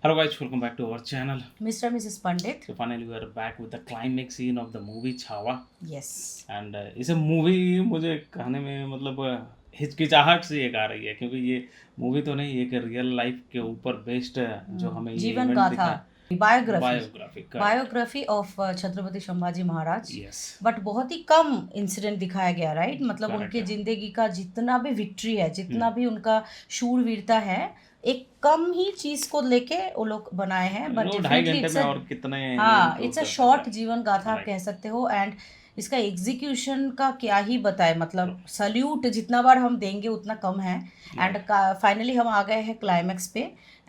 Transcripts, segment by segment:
Hello guys, welcome back to our channel. Mr. and Mrs. Pandit. So finally we are back with the climax scene of the movie Chhaava. Yes. And इसे movie मुझे कहने में मतलब हिचकिचाहट सी एक आ रही है क्योंकि ये मूवी तो नहीं, एक रियल लाइफ के ऊपर बेस्ड जो हमें ये जीवन इवेंट गाथा, दिखा biography biography biography of Chhatrapati Sambhaji Maharaj. Yes but बहुत ही कम इंसिडेंट दिखाया गया, राइट? मतलब Correct उनके है। जिंदगी का जितना भी विक्ट्री है, जितना भी उनका शूरवीरता है, एक कम ही चीज को लेके वो लोग बनाए हैं. बट लोग 2.5 डेफिनेटली घंटे इट्स में अ, और कितने ये हाँ, improve इट्स अ कर शॉर्ट सकते हैं। जीवन गाथा आप Right. कह सकते हो. एंड इसका एग्जीक्यूशन का क्या ही बताए, मतलब सल्यूट जितना बार हम देंगे उतना कम है. एंड फाइनली हम आ गए हैं क्लाइमैक्स पे.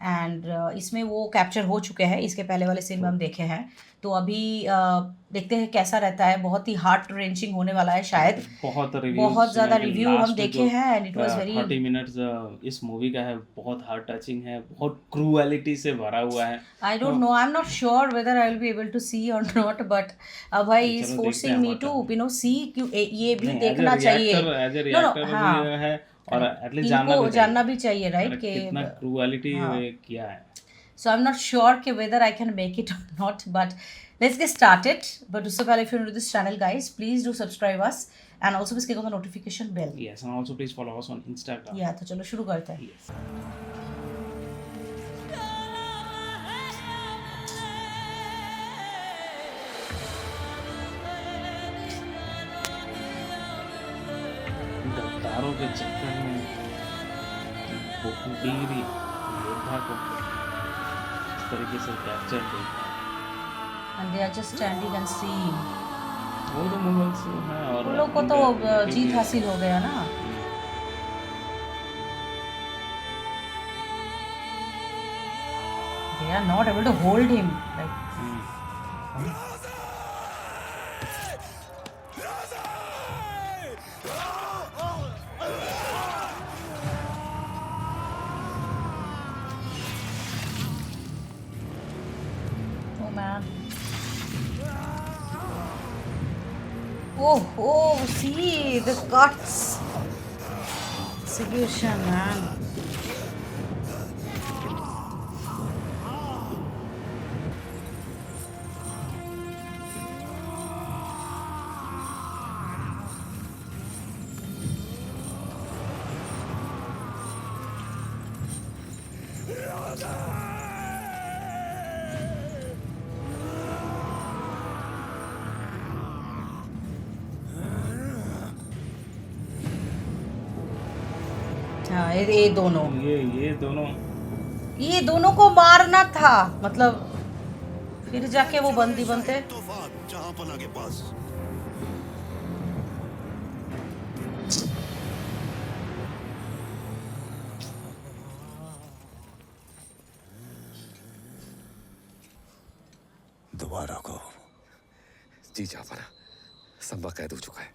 एंड इसमें वो कैप्चर हो चुके हैं, इसके पहले वाले सीन में हम देखे हैं. तो अभी देखते हैं कैसा रहता है. बहुत ही हार्ट रेंचिंग होने वाला है शायद. बहुत रिव्यूज बहुत ज़्यादा सुने कि रिव्यू हम लास्ट देखे जो हैं and it was very. 30 minutes इस मूवी का है, बहुत हार्ट टचिंग है, बहुत क्रूएलिटी से भरा हुआ है. I don't know. I'm not sure whether I will be able to see or not. But Abhay is चलो देखते forcing हैं me to, see क्यों ये भी नहीं, देखना चाहिए. As a No, no, reactor हाँ. भी है और एटलीस्ट इनको जानना भी चाहिए, राइट? Correct, कि कितना क्रूएलिटी हाँ. किया है. So I'm not sure कि whether I can make it or not. But let's get started. But उससे पहले if you're new to this channel, guys, please do subscribe us and also please click on the notification bell. Yes, and also please follow us on Instagram. Yeah, तो चलो शुरू करते हैं. Yes. गद्दारों के चक्कर में वीर योद्धा को इस तरीके से कैप्चर किया. And they are just standing and seeing. वो तो मुगल्स हैं और उन लोग को तो जीत हासिल हो गया ना. They are not able to hold him. Like, oh man. Oh, see the cuts. Execution, man. हाँ, ये दोनों ये दोनों को मारना था. मतलब फिर जाके वो बंदी बनते. तूफान जहांपना के पास दोबारा को जी जाफर संभा कैद हो चुका है.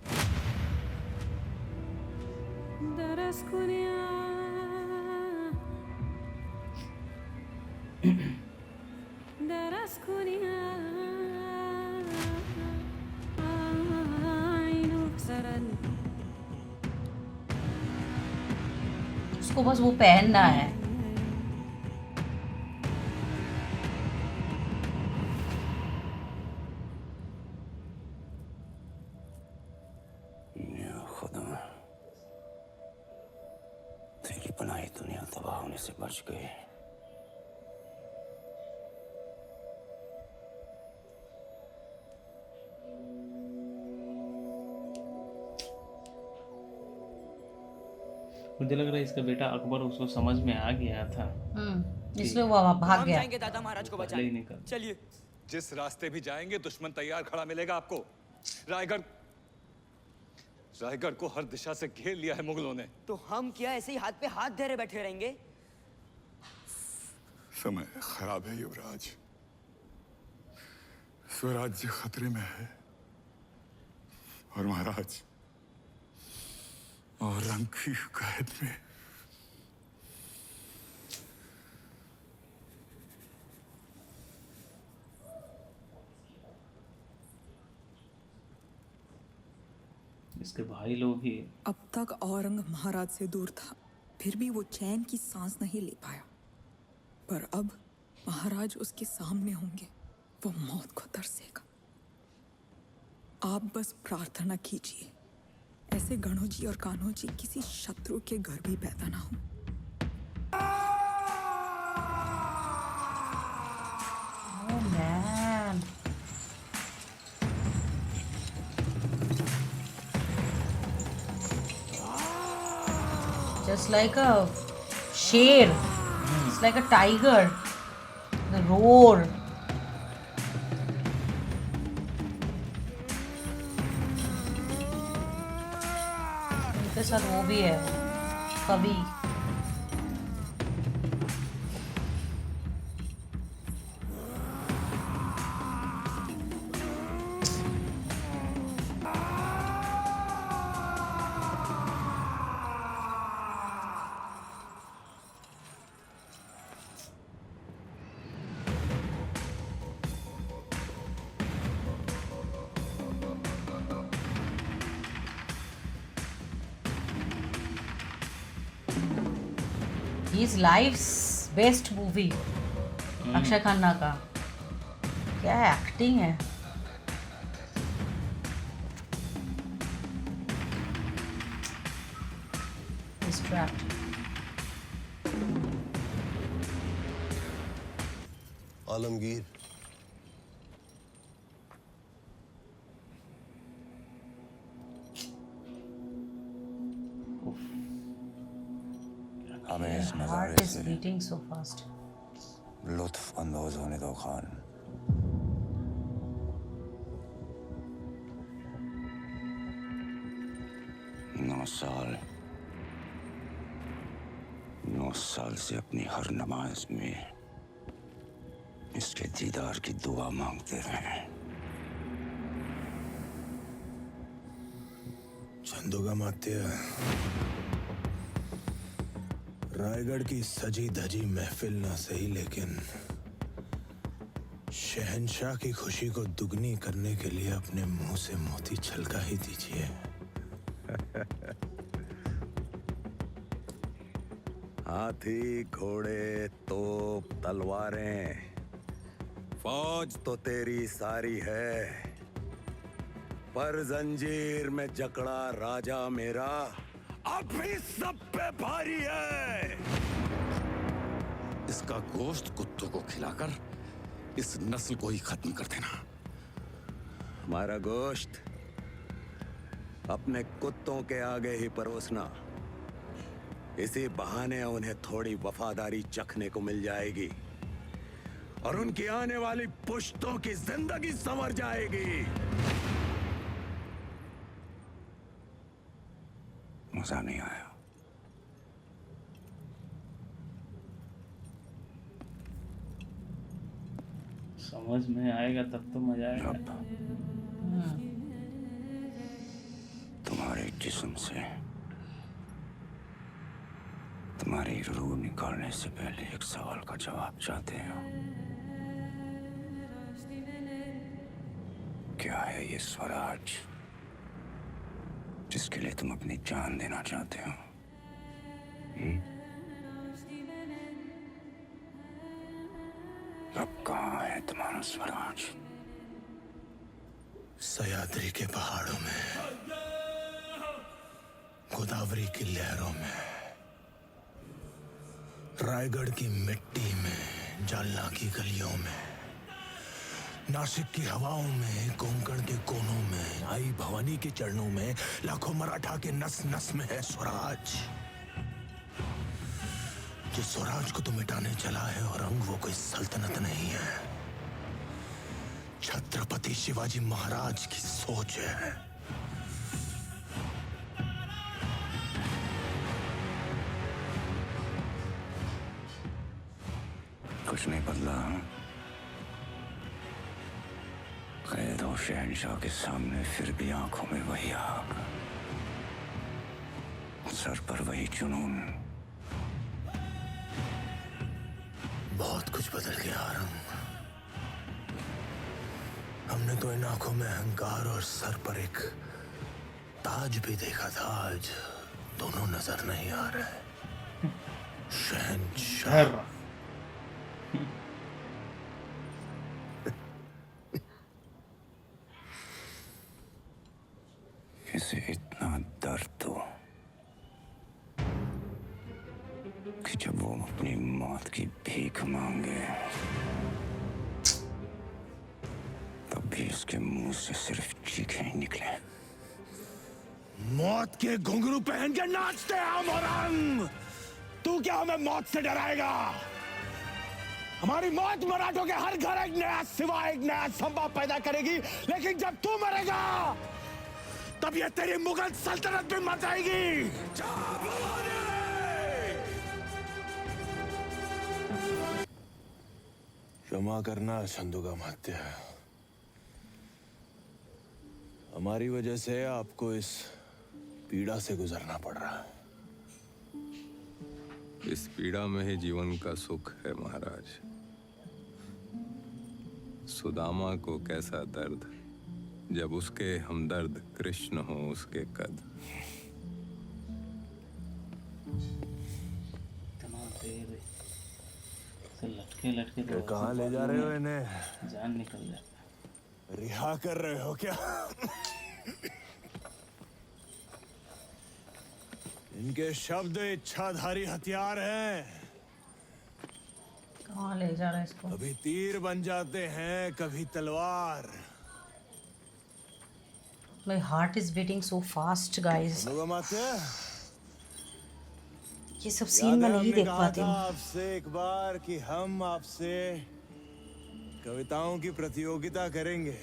उसको बस वो पहनना है. या खुदा तेरी बनाई दुनिया तबाह होने से बच गई. मुझे लग रहा है इसका बेटा अकबर उसको समझ में आ गया था. इसलिए वो भाग गया. जाएंगे दादा महाराज को पहले बचाने. ही निकल. चलिए. जिस रास्ते भी जाएंगे दुश्मन तैयार खड़ा मिलेगा आपको. रायगढ़ रायगढ़ को हर दिशा से घेर लिया है मुगलों ने. तो हम क्या ऐसे ही हाथ पे हाथ धरे बैठे रहेंगे? समय खराब है युवराज. स्वराज्य खतरे में है और महाराज और रंग की कैद में. इसके भाई लोग ही. अब तक औरंग महाराज से दूर था, फिर भी वो चैन की सांस नहीं ले पाया. पर अब महाराज उसके सामने होंगे, वो मौत को तरसेगा। आप बस प्रार्थना कीजिए, ऐसे गणों जी और कान्हों जी किसी शत्रु के घर भी पैदा ना हो। Oh man. Just like a sher. It's like a tiger. The roar. उनके साथ वो भी है, कवि। His life's best movie. Akshay Khanna का क्या एक्टिंग है। He's trapped. आलमगीर, हमें इस नज़ारे Heart is से beating so fast. लुत्फ अंदोज होने दो खान। नौ साल से अपनी हर नमाज में इसके दीदार की दुआ मांगते रहे। चंदुगा मात्य, रायगढ़ की सजी धजी महफिल ना सही, लेकिन शहंशाह की खुशी को दुगनी करने के लिए अपने मुंह से मोती छलका ही दीजिए। हाथी, घोड़े, तोप, तलवारें, फौज तो तेरी सारी है, पर जंजीर में जकड़ा राजा मेरा अब भी सब पे भारी है। इसका गोश्त कुत्तों को खिलाकर इस नस्ल को ही खत्म कर देना। हमारा गोश्त अपने कुत्तों के आगे ही परोसना, इसी बहाने उन्हें थोड़ी वफादारी चखने को मिल जाएगी और उनकी आने वाली पुश्तों की जिंदगी संवर जाएगी। मजा नहीं आया। समझ में आएगा तब तो मजा आएगा। तुम्हारे जिस्म से तुम्हारी रूह निकालने से पहले एक सवाल का जवाब चाहते हो। क्या है ये स्वराज जिसके लिए तुम अपनी जान देना चाहते हो? अब कहाँ है तुम्हारा स्वराज? सह्याद्री के पहाड़ों में, गोदावरी की लहरों में, रायगढ़ की मिट्टी में, जालना की गलियों में, नासिक की हवाओं में, कोंकण के कोनों में, आई भवानी के चरणों में, लाखों मराठा के नस नस में है स्वराज। जिस स्वराज को तो मिटाने चला है औरंग, वो कोई सल्तनत नहीं है, छत्रपति शिवाजी महाराज की सोच है। कुछ नहीं बदला। कैद हो शहंशाह के सामने, फिर भी आंखों में वही आग, सर पर वही जुनून। बहुत कुछ बदल गया औरंग। हमने तो इन आंखों में अहंकार और सर पर एक ताज भी देखा था, आज दोनों नजर नहीं आ रहे। शहंशाह मौत की भीख मांगे तब भी उसके मुंह से सिर्फ चीखें ही निकले। मौत के घुंघरू पहन के नाचते हैं हम और हम। तू क्या हमें मौत से डराएगा? हमारी मौत मराठों के हर घर एक नया सिवा, एक नया संभव पैदा करेगी, लेकिन जब तू मरेगा तब ये तेरी मुगल सल्तनत भी मर जाएगी। क्षमा करना छंदुगा मात्या, हमारी वजह से आपको इस पीड़ा से गुजरना पड़ रहा है। इस पीड़ा में ही जीवन का सुख है महाराज। सुदामा को कैसा दर्द जब उसके हमदर्द कृष्ण हो उसके कद। इतना देर से लटके लटके तो कहाँ ले जा रहे हो इन्हें? जान निकल जाता। रिहा कर रहे हो क्या? इनके शब्द इच्छाधारी हथियार हैं। कहाँ ले जा रहा है इसको? कभी तीर बन जाते हैं, कभी तलवार। My heart is beating so fast, guys. ये सब सीन मैं नहीं देख पाती हूँ। आपसे एक बार कि हम आपसे कविताओं की प्रतियोगिता करेंगे,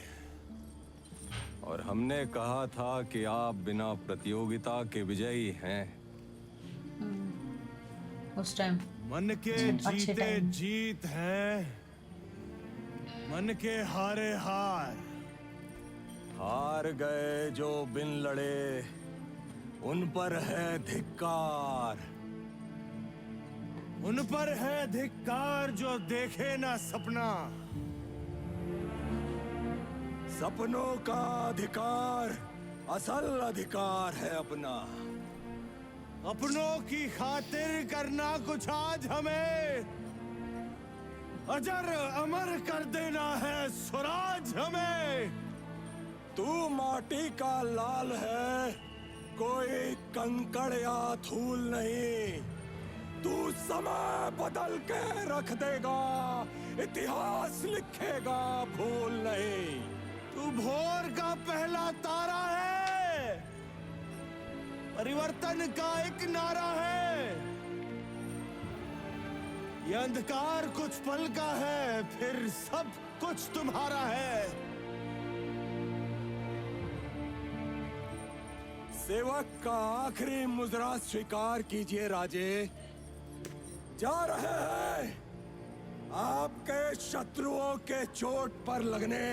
और हमने कहा था कि आप बिना प्रतियोगिता के विजयी हैं। उस टाइम मन के अच्छे जीते टाइम। जीत हैं, मन के हारे हार। हार गए जो बिन लड़े, उन पर है धिक्कार। उन पर है धिक्कार जो देखे ना सपना। सपनों का अधिकार असल अधिकार है अपना। अपनों की खातिर करना कुछ आज हमें, अजर अमर कर देना है स्वराज हमें। तू माटी का लाल है, कोई कंकड़ या धूल नहीं। तू समय बदल के रख देगा, इतिहास लिखेगा भूल नहीं। तू भोर का पहला तारा है, परिवर्तन का एक नारा है। ये अंधकार कुछ पल का है, फिर सब कुछ तुम्हारा है। सेवक का आखिरी मुजरा स्वीकार कीजिए राजे। जा रहे हैं आपके शत्रुओं के चोट पर लगने।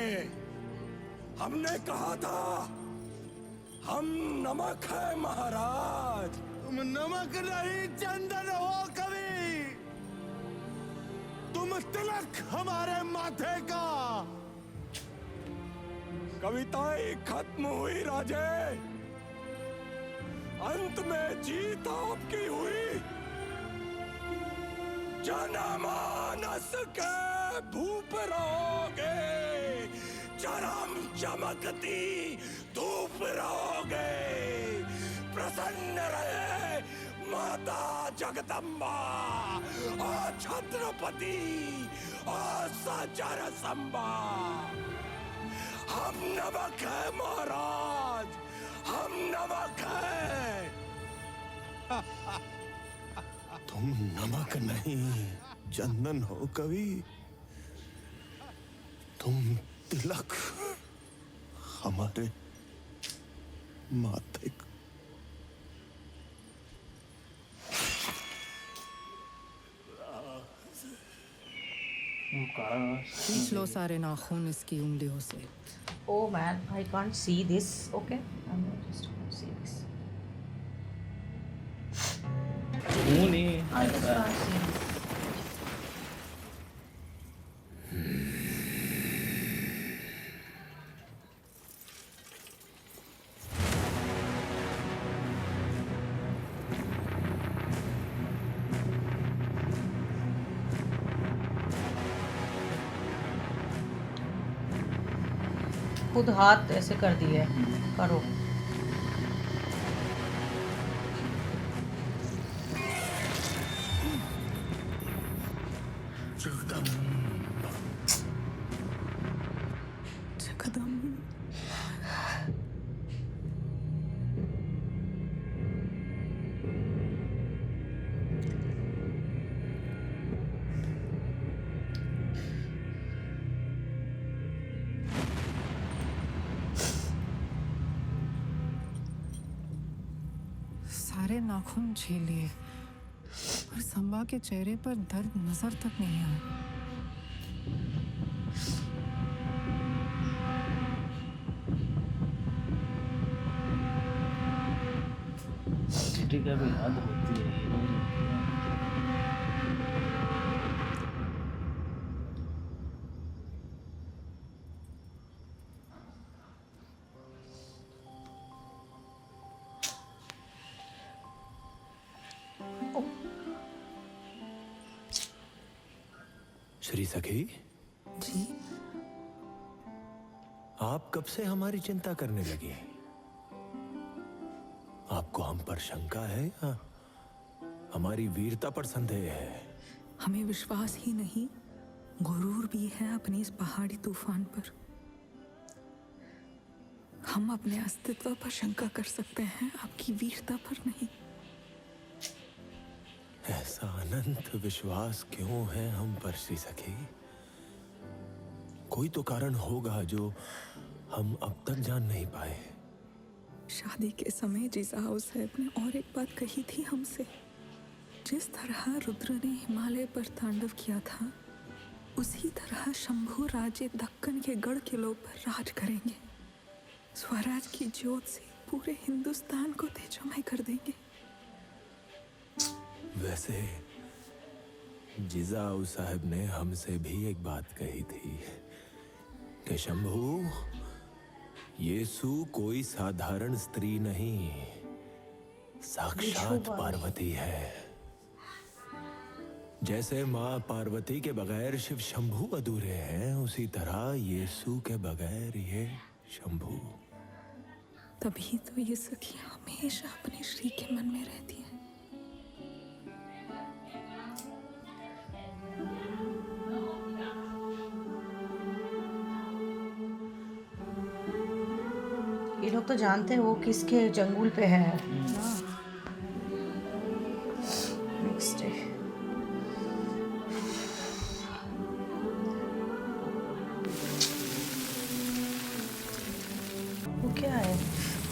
हमने कहा था हम नमक है महाराज। तुम नमक नहीं चंदन हो कभी, तुम तिलक हमारे माथे का। कविताएं खत्म हुई राजे, अंत में जीत आपकी हुई। जनमानस के भूप रहोगे, चरम चमकती धूप रहोगे। प्रसन्न रहे माता जगदम्बा और छत्रपति और सचर संबा। हम नमक है महाराज, हम नमक है। तुम नमक नहीं चंदन हो कवि, तुम तिलक हमारे माथे का। खींच लो सारे नाखून इसकी उंगलियों से। Oh man, I can't see this. Okay, I'm just gonna see this. खून ही I just can't see this. खुद हाथ ऐसे कर दिए, करो। जगदम्ब सारे नाखून झेल लिए पर संभा के चेहरे पर दर्द नजर तक नहीं आया। सिटी का भी याद होती है ये रोज होती है। श्री सखी, जी आप कब से हमारी चिंता करने लगी? आपको हम पर शंका है या हमारी वीरता पर संदेह है? हमें विश्वास ही नहीं, गुरूर भी है अपने इस पहाड़ी तूफान पर। हम अपने अस्तित्व पर शंका कर सकते हैं, आपकी वीरता पर नहीं। ऐसा अनंत विश्वास क्यों है हम पर श्री सखी? कोई तो कारण होगा जो हम अब तक जान नहीं पाए। शादी के समय जिजाऊ साहब ने और एक बात कही थी हमसे। जिस तरह रुद्र ने हिमालय पर तांडव किया था, उसी तरह शंभू राजे दक्कन के गढ़ किलों पर राज करेंगे। स्वराज की ज्योत से पूरे हिंदुस्तान को तेजोमय कर देंगे। वैसे जिजाऊ साहब ने हमसे भी एक बात कही थी कि शंभू, यीशु कोई साधारण स्त्री नहीं, साक्षात पार्वती है। जैसे माँ पार्वती के बगैर शिव शंभू अधूरे हैं, उसी तरह यीशु के बगैर ये शंभू। तभी तो ये सखी हमेशा अपने श्री के मन में रहती है। ये लोग तो जानते हैं वो किसके जंगल पे है ना। नेक्स्ट डे वो क्या है?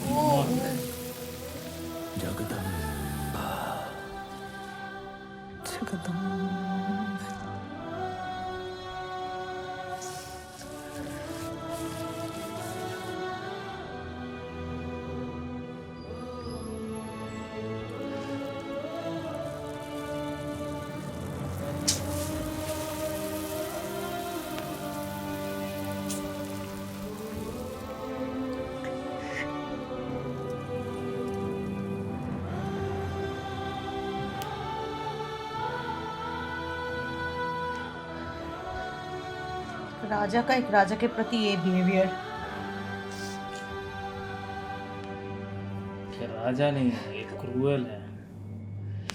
वो जगदम्बा। जगदम्ब राजा का एक राजा के प्रति ये बिहेवियर। राजा नहीं है, ये क्रूअल है,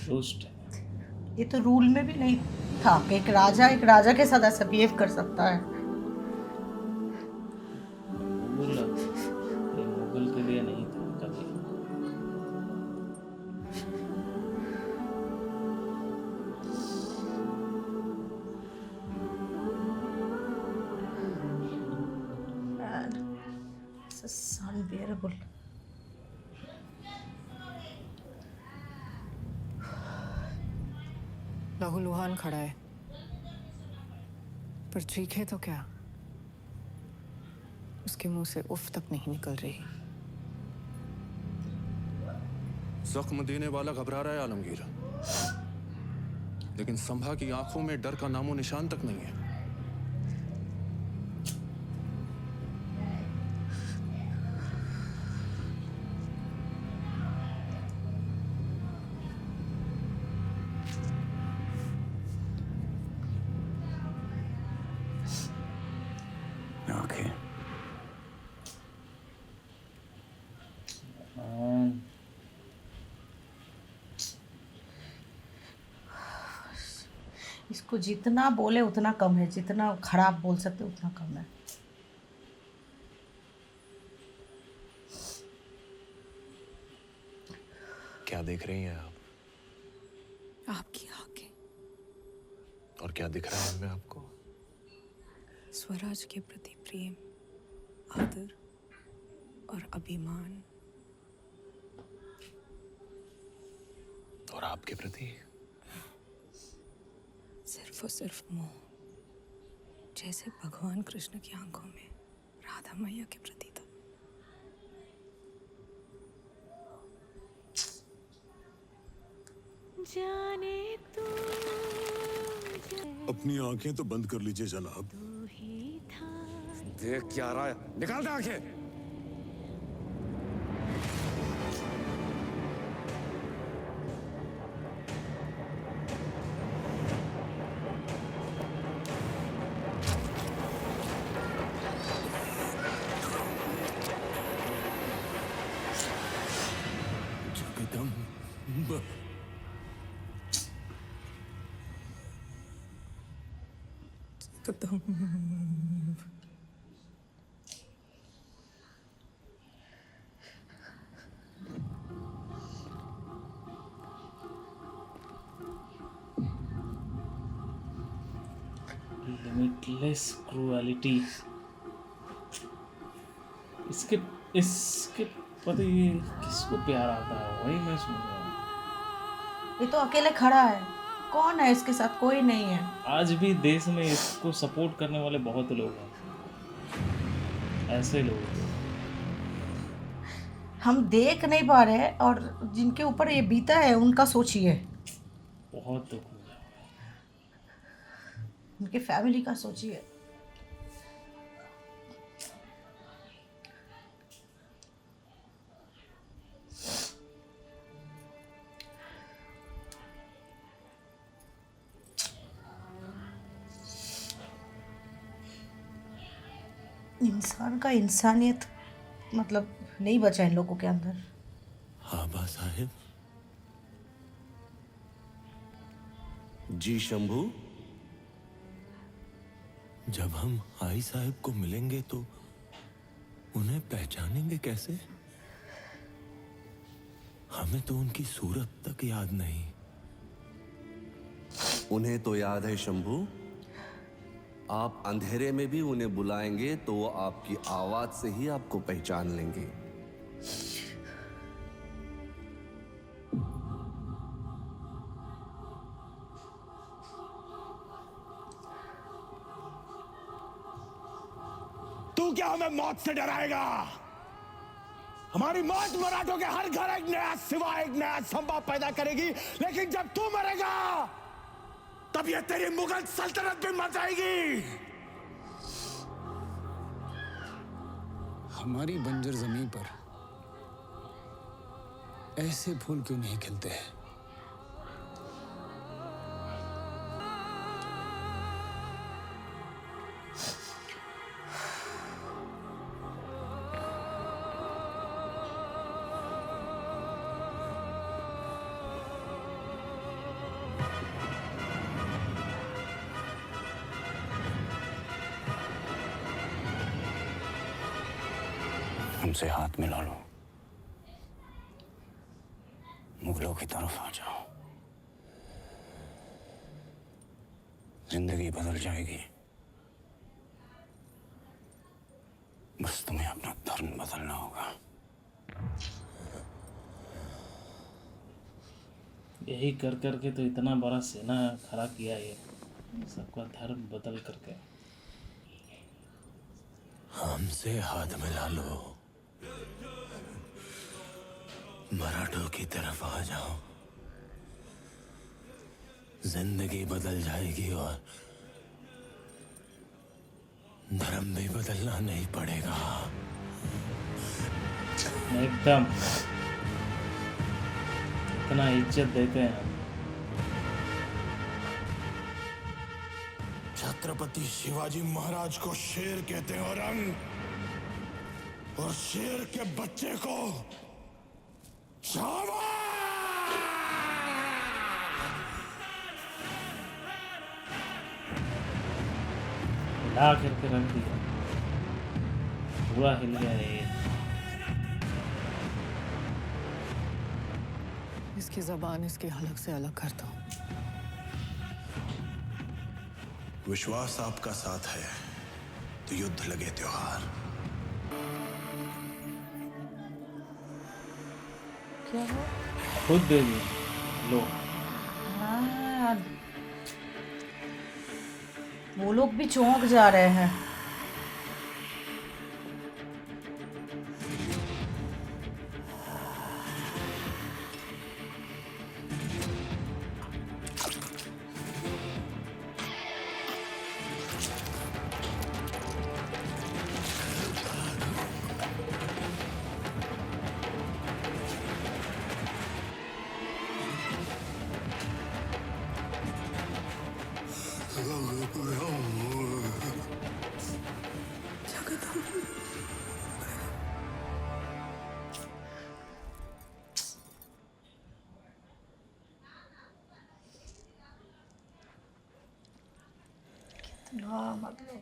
दुष्ट है। ये तो रूल में भी नहीं था कि एक राजा के साथ ऐसा बिहेव कर सकता है। रूल ये मुगल के लिए नहीं था कभी। This is unbearable. लहूलुहान खड़ा है, पर चीखे तो क्या, उसके मुंह से उफ तक नहीं निकल रही। जख्म देने वाला घबरा रहा है आलमगीर, लेकिन संभा की आंखों में डर का नामो निशान तक नहीं है। आंखें इसको को जितना बोले उतना कम है, जितना खराब बोल सकते उतना कम है। क्या देख रही हैं आप? आपकी आंखें। और क्या दिख रहा है इनमें आपको? स्वराज के प्रति प्रेम, आदर और अभिमान। और आपके प्रति? सिर्फ और सिर्फ मोह, जैसे भगवान कृष्ण की आंखों में राधा मैया के प्रति था। जाने तू अपनी आंखें तो बंद कर लीजिए जनाब। ही था। देख क्या रहा है, निकाल दे आंखें। जगदम्ब लिमिटलेस क्रूएलिटी। इसके इसके पति किसको प्यार आता है, वही मैं सोच रहा हूँ। ये तो अकेले खड़ा है, कौन है इसके साथ? कोई नहीं है। आज भी देश में इसको सपोर्ट करने वाले बहुत लोग हैं, ऐसे लोग हम देख नहीं पा रहे हैं, और जिनके ऊपर ये बीता है उनका सोचिए, बहुत दुख हो रहा है। उनके फैमिली का सोचिए। इंसान का इंसानियत मतलब नहीं बचा इन लोगों के अंदर। आबा साहिब जी। शंभू, जब हम आई साहब को मिलेंगे तो उन्हें पहचानेंगे कैसे? हमें तो उनकी सूरत तक याद नहीं। उन्हें तो याद है शंभू। आप अंधेरे में भी उन्हें बुलाएंगे तो वो आपकी आवाज से ही आपको पहचान लेंगे। तू क्या हमें मौत से डराएगा? हमारी मौत मराठों के हर घर एक नया सिवा, एक नया संभव पैदा करेगी। लेकिन जब तू मरेगा तब ये तेरी मुगल सल्तनत भी मर जाएगी। हमारी बंजर जमीन पर ऐसे फूल क्यों नहीं खिलते हैं? हमसे हाथ मिला लो, मुगलों की तरफ आ जाओ। जिंदगी बदल जाएगी, बस तुम्हें अपना धर्म बदलना होगा। यही कर करके तो इतना बड़ा सेना खड़ा किया, ये सबका धर्म बदल करके। हमसे हाथ मिला लो, मराठों की तरफ आ जाओ। जिंदगी बदल जाएगी और धर्म भी बदलना नहीं पड़ेगा। एकदम इतना इज्जत देते हैं हम। छत्रपति शिवाजी महाराज को शेर कहते हैं औरंग, और शेर के बच्चे को छावा। हिला करके रख दिया, पूरा हिल गया ये। इसकी जबान इसकी हलक से अलग कर दो। विश्वास आपका साथ है तो युद्ध लगे त्योहार। क्या हो? खुद दे दी लो। हाँ, वो लोग भी चौंक जा रहे हैं। हाँ, मतलब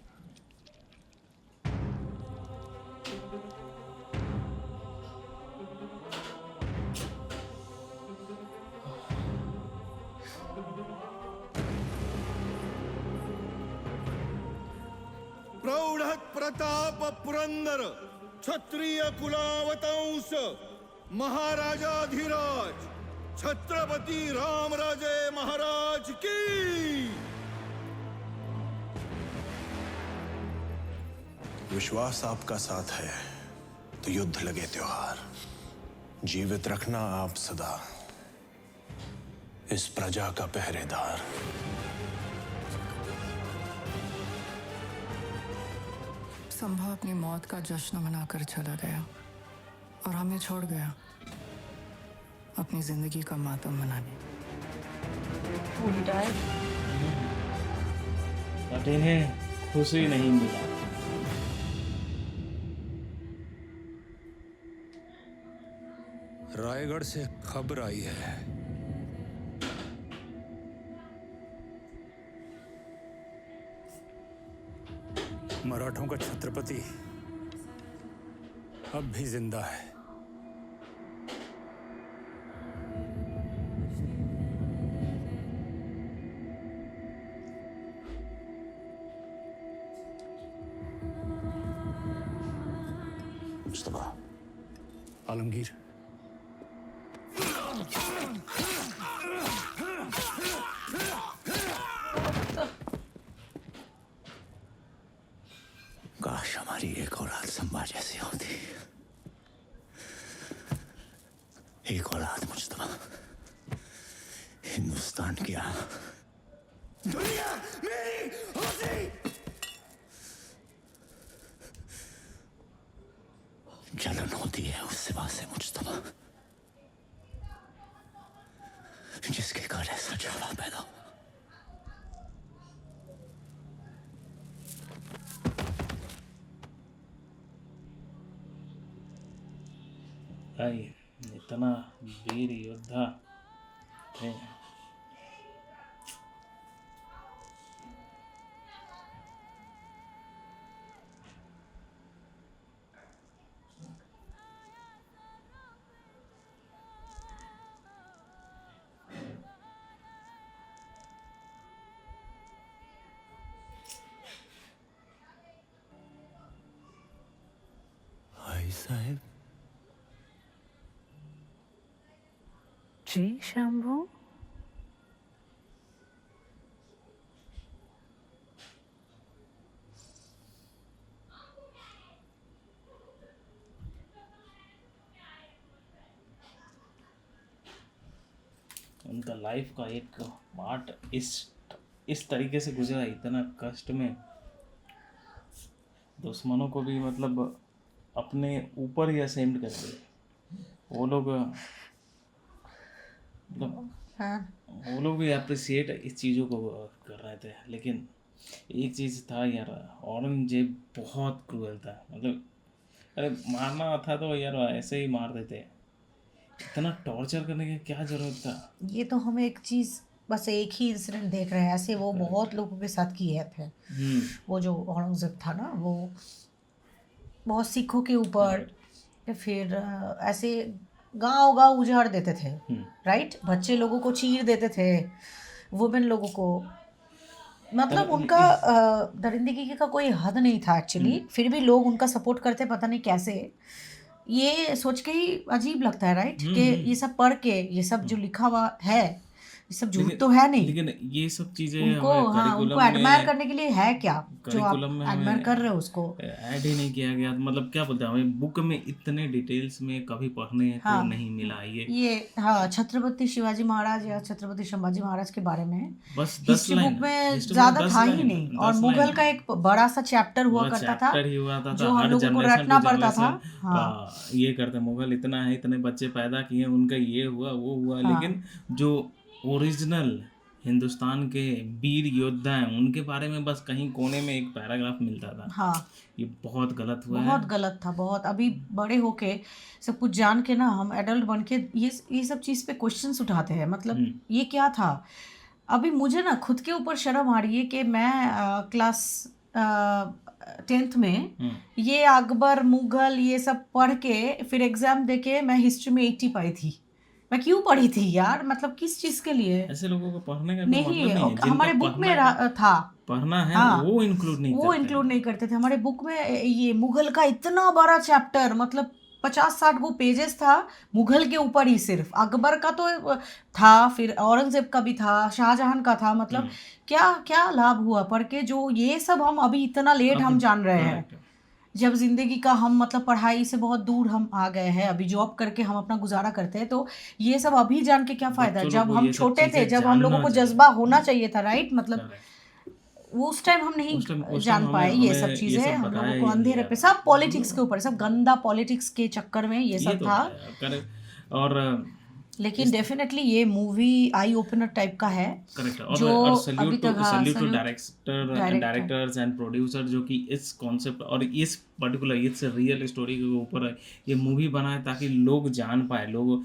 प्रौढ प्रताप पुरंदर क्षत्रिय कुलावतंस महाराजाधिराज छत्रपति रामराजे महाराज की। विश्वास आपका साथ है तो युद्ध लगे त्योहार। जीवित रखना आप सदा इस प्रजा का पहरेदार। संभा अपनी मौत का जश्न मनाकर चला गया और हमें छोड़ गया अपनी जिंदगी का मातम मनाने। बट इन्हें खुशी नहीं मिला। रायगढ़ से खबर आई है, मराठों का छत्रपति अब भी जिंदा है। मुस्तफा, आलमगीर, काश हमारी एक औलाद संभा जैसी होती। एक औलाद मुस्तफा, हिंदुस्तान क्या दुनिया मेरी होती। जलन होती है उस सिवा से मुस्तफा जिसके घर ऐसा ज्वाला पैदा हो। भाई इतना वीर योद्धा थे। भाई साहब, जी शंभू, उनका लाइफ का एक पार्ट इस तरीके से गुजरा, इतना कष्ट में, दुश्मनों को भी मतलब अपने ऊपर ही असेम्ड कर दिए वो लोग। मतलब हाँ। वो लोग भी अप्रिसिएट इस चीज़ों को कर रहे थे। लेकिन एक चीज़ था यार, औरंगजेब बहुत क्रूएल था। मतलब अरे मारना था तो यार ऐसे ही मार देते, इतना टॉर्चर करने की क्या ज़रूरत था। ये तो हमें एक चीज़ बस एक ही इंसिडेंट देख रहे हैं, ऐसे वो बहुत लोगों के साथ किए थे। वो जो औरंगजेब था ना, वो बहुत सिखों के ऊपर फिर ऐसे गांव उजाड़ देते थे, राइट। बच्चे लोगों को चीर देते थे, वुमेन लोगों को, मतलब उनका दरिंदगी का कोई हद नहीं था एक्चुअली। फिर भी लोग उनका सपोर्ट करते, पता नहीं कैसे। ये सोच के ही अजीब लगता है, राइट, कि ये सब पढ़ के, ये सब जो लिखा हुआ है, ये सब झूठ तो है नहीं। लेकिन ये सब चीजें उनको, हाँ, उनको एडमायर करने के लिए है क्या जो आप एडमायर कर रहे हो, उसको ऐड ही नहीं किया गया। मतलब क्या बोलते हैं, हमें बुक में इतने डिटेल्स में कभी पढ़ने को नहीं मिला। ये हाँ, छत्रपति शिवाजी महाराज या छत्रपति संभाजी महाराज के बारे में बस 10 हिस्ट्री बुक में ज्यादा था ही नहीं। और मुगल का एक बड़ा सा चैप्टर हुआ करता था जो हम लोगों को रटना पड़ता था। ये करते मुगल इतना है, इतने बच्चे पैदा किए, उनका ये हुआ वो हुआ, लेकिन जो ओरिजिनल हिंदुस्तान के वीर योद्धा हैं उनके बारे में बस कहीं कोने में एक पैराग्राफ मिलता था। हाँ, ये बहुत गलत हुआ है, बहुत गलत था, बहुत। अभी बड़े होके सब कुछ जान के ना, हम एडल्ट बन के ये सब चीज़ पे क्वेश्चंस उठाते हैं। मतलब ये क्या था। अभी मुझे ना खुद के ऊपर शर्म आ रही है कि मैं क्लास 10th में ये अकबर मुगल ये सब पढ़ के फिर एग्जाम दे के मैं हिस्ट्री में 80 पाई थी। मैं क्यों पढ़ी थी यार, मतलब किस चीज के लिए। ऐसे लोगों को पढ़ने का नहीं, हमारे बुक में था पढ़ना है, हाँ, वो इंक्लूड नहीं करते थे हमारे बुक में। ये मुगल का इतना बड़ा चैप्टर, मतलब 50-60 वो पेजेस था मुगल के ऊपर ही सिर्फ। अकबर का तो था, फिर औरंगजेब का भी था, शाहजहां का था। मतलब क्या क्या लाभ हुआ पढ़ के, जो ये सब हम अभी इतना लेट हम जान रहे हैं, जब जिंदगी का हम मतलब पढ़ाई से बहुत दूर हम आ गए हैं। अभी जॉब करके हम अपना गुजारा करते हैं, तो ये सब अभी जान के क्या फायदा। जब हम छोटे थे, जब हम लोगों को जज्बा होना चाहिए था, राइट, मतलब वो उस टाइम हम नहीं जान पाए ये सब चीजें। हम लोगों को अंधेरे पे सब पॉलिटिक्स के ऊपर, सब गंदा पॉलिटिक्स के चक्कर में ये सब था। और लेकिन डेफिनेटली ये मूवी आई ओपनर टाइप का है। जो अभी तक salute to directors and producer जो कि इस कॉन्सेप्ट और इस पर्टिकुलर इस रियल स्टोरी के ऊपर ये मूवी बनाए, ताकि लोग जान पाए, लोग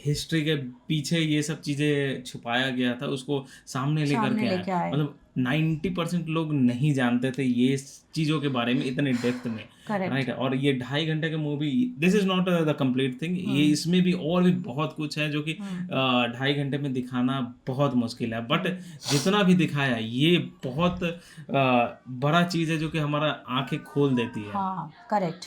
हिस्ट्री के पीछे ये सब चीज़ें छुपाया गया था उसको सामने लेकर के आए। मतलब 90% लोग नहीं जानते थे ये चीज़ों के बारे में इतने डेप्थ में, राइट। और ये 2.5 घंटे का movie, this is not the complete thing. ये इसमें भी और भी बहुत कुछ है जो कि 2.5 घंटे में दिखाना बहुत मुश्किल है, बट जितना भी दिखाया ये बहुत बड़ा चीज़ है जो कि हमारा आंखें खोल देती है। हाँ, करेक्ट।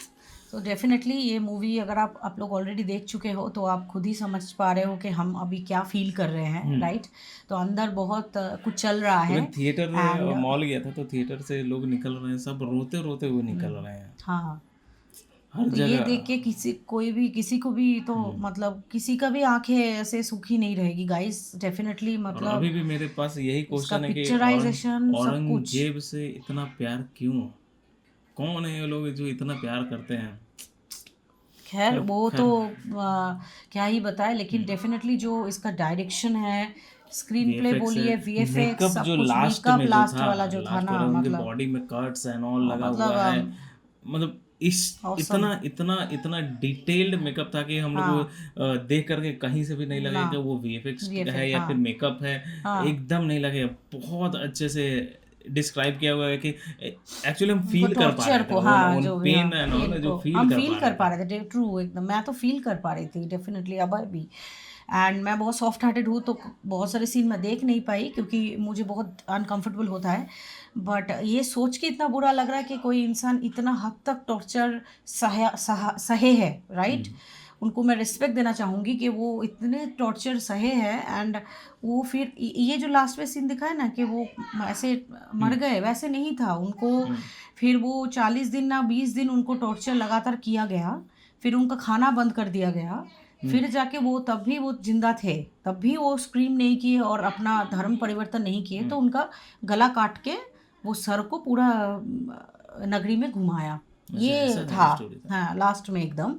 तो डेफिनेटली ये मूवी अगर आप लोग ऑलरेडी देख चुके हो तो आप खुद ही समझ पा रहे हो कि हम अभी क्या फील कर रहे हैं, राइट। तो अंदर बहुत कुछ चल रहा है। थिएटर मॉल गया था तो थिएटर से लोग निकल रहे हैं, सब रोते रोते हुए निकल रहे हैं। हाँ, हर तो जगह ये देख के किसी को भी तो मतलब किसी का भी आंखें ऐसे सूखी नहीं रहेगी गाइस, डेफिनेटली। मतलब अभी भी मेरे पास यही क्वेश्चन है कि औरंगजेब से इतना प्यार क्यों? कौन है ये लोग जो इतना प्यार करते हैं? खैर वो तो क्या ही बताए, लेकिन डेफिनेटली जो इसका डायरेक्शन है, स्क्रीन प्ले बोलिए, वीएफएक्स, सब कुछ, मेकअप लास्ट वाला जो था ना, मतलब बॉडी में कट्स एंड ऑल लगा हुआ है। मतलब इतना डिटेल्ड मेकअप था कि हम लोग को देख करके कहीं से भी नहीं लगे कि वो वीएफएक्स है या फिर मेकअप है, एकदम नहीं लगे। बहुत अच्छे से डिस्क्राइब किया हुआ है कि एक्चुअली हम फील कर पा रहे थे, हाँ, जो पेन एंड ऑल जो फील कर पा रहे थे। ट्रू, एकदम मैं तो फील कर पा रही थी डेफिनेटली अब भी। एंड मैं बहुत सॉफ्ट हार्टेड हूँ, तो बहुत सारे सीन मैं देख नहीं पाई क्योंकि मुझे बहुत अनकंफर्टेबल होता है। बट ये सोच के इतना बुरा लग रहा है कि कोई इंसान इतना हद तक टॉर्चर सहे है, राइट। उनको मैं रिस्पेक्ट देना चाहूँगी कि वो इतने टॉर्चर सहे हैं। एंड वो फिर ये जो लास्ट में सीन दिखा है ना कि वो ऐसे मर गए, वैसे नहीं था उनको। फिर वो 40 दिन ना 20 दिन उनको टॉर्चर लगातार किया गया, फिर उनका खाना बंद कर दिया गया, फिर जाके वो तब भी वो जिंदा थे, तब भी वो स्क्रीम नहीं किए और अपना धर्म परिवर्तन नहीं किए। तो उनका गला काट के वो सर को पूरा नगरी में घुमाया, ये था। हाँ, लास्ट में एकदम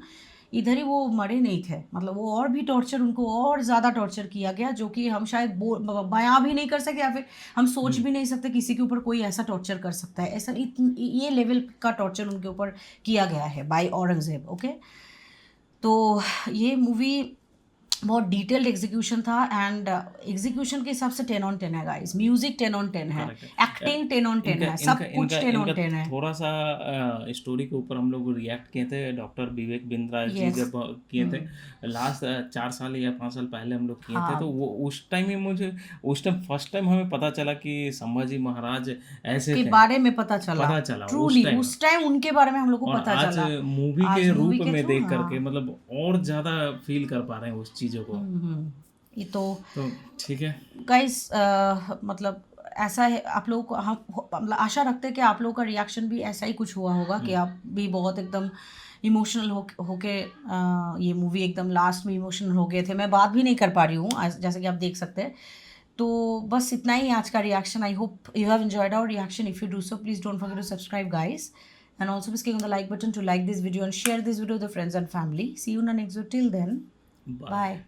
इधर ही वो मरे नहीं थे, मतलब वो और भी टॉर्चर, उनको और ज़्यादा टॉर्चर किया गया जो कि हम शायद बयां भी नहीं कर सकते, या फिर हम सोच भी नहीं सकते किसी के ऊपर कोई ऐसा टॉर्चर कर सकता है। ऐसा ये लेवल का टॉर्चर उनके ऊपर किया गया है बाय औरंगजेब। ओके, तो ये मूवी बहुत डिटेल्ड एग्जीक्यूशन था एंड एग्जीक्यूशन के हिसाब से 10 on 10 है गाइस. म्यूजिक 10 on 10 है, एक्टिंग 10 on 10 है, सब कुछ 10 on 10 है. थोड़ा सा स्टोरी के ऊपर हम लोग रिएक्ट किए थे डॉक्टर विवेक बिंद्रा जी जब किए थे लास्ट 4 साल या 5 साल पहले हम लोग किए थे. तो वो उस टाइम ही मुझे फर्स्ट टाइम हमें पता चला कि संभाजी महाराज ऐसे के थे. बारे में पता चला ट्रूली उस टाइम उनके बारे में हम लोग को पता चला. आज मूवी के रूप में देख करके मतलब और ज्यादा फील कर पा रहे हैं उस चीजों को. ये तो ठीक है गाइस, मतलब ऐसा है आप लोगों को हम मतलब आशा रखते हैं कि आप लोगों का रिएक्शन भी ऐसा ही कुछ हुआ होगा कि आप भी बहुत एकदम इमोशनल होके ये मूवी एकदम लास्ट में इमोशनल हो गए थे. मैं बात भी नहीं कर पा रही हूँ जैसे कि आप देख सकते हैं. तो बस इतना ही आज का reaction. I hope you have enjoyed our reaction. If you do so please don't forget to subscribe guys and also please click on the like button to like this video and share this video with your friends and family. See you in the next video. Till then, bye.